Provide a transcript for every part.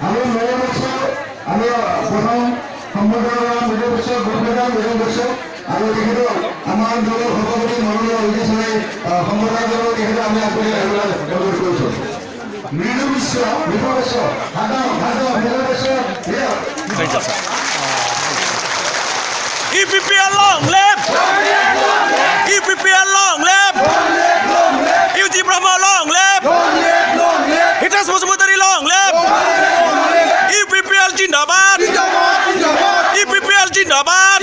আমি মেৰে বছৰ আমি প্ৰথম সম্বোধন মেৰে বছৰ গুৰুপ্ৰধান মেৰে বছৰ আৰু তেখেত আমাৰ দলৰ সভাপতি মনোনীয় অধিৱেশনে সম্বোধন কৰিব তেখেতে আমি আগবাঢ়ি আহিবলৈ অনুৰোধ কৰিছোঁ। মৃদু বিশ্ব মৃদু বিশ্ব মৃদু বিশ্ব EPPL long live! EPPL long live! UG Brahma long live! Hitas Musmudari long live! EPPL Jindabad! EPPL Jindabad!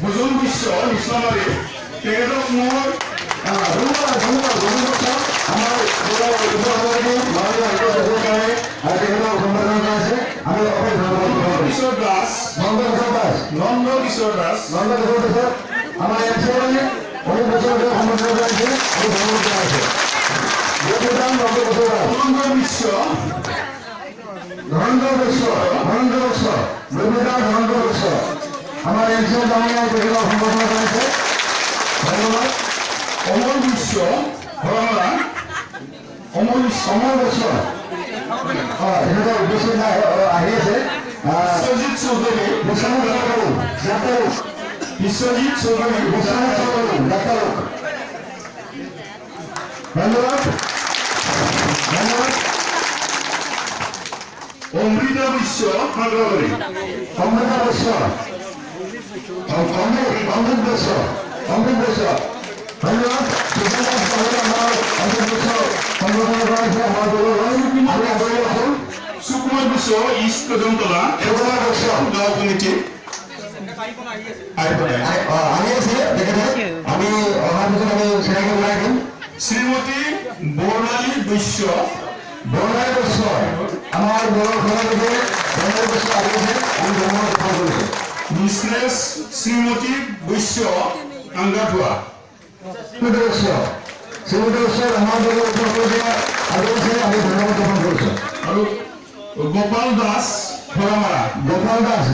ভোজন বিশ্ব ইছলামাৰী তেখেতক মোৰ কিশোৰ দাস নন্দ কিশোৰ দাস আমাৰ অনেক বছৰ ধৰে সম্বোধন কৰেছে ধনন্দ বিশ্ব আমাৰ এনসিও জামিয়া তেখেতক সম্বোধন কৰেছে ধন্যবাদ। অমল বিশ্ব ভৰমৰা অমল বিশ্ব তেখেতৰ উপস্থিত আহি আছে। বিশ্বজিৎ চৌধুৰী বিশ্বজিৎ চৌধুৰী ডাক্তারক ধন্যবাদ ধন্যবাদ। অমৃতা বিশ্ব খাগড়াবাড়ি অমৃতা বিশ্ব অমৃত বিশ্ব ধন্যবাদ। সুকুমার বিশ্ব ইস্ট কদমতলা গাঁও কমিটি আমি অহাৰ পিছত আমি চিনাকি ওলাই দিম। শ্ৰীমতী বৰ্ণালী বৈশ্য আমাৰ দলৰ সভাপতি বৰ্ণালী বৈশ্য আহি আছে, আমি ধন্যবাদ জ্ঞাপন কৰিছোঁ। মিছলেছ শ্ৰীমতী বৈশ্য আংগাধোৱা শ্ৰীমতী বৈশ্য আমাৰ দলৰ সভাপতি আহি আছে, আমি ধন্যবাদ জ্ঞাপন কৰিছোঁ। আৰু গোপাল দাস ভৰমৰা গোপাল দাস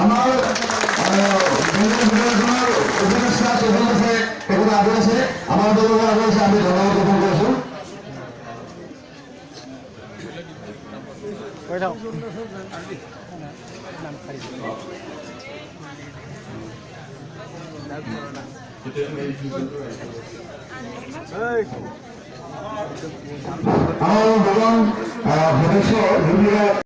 আমাৰ উপদেষ্টা চৌধুৰী আছে, তেখেত আহি আছে, আমাৰ দলৰ আহি আছে, আমি ধন্যবাদ জ্ঞাপন কৰিছোঁ। আমাৰ ভগৱান ভদেশ্বৰ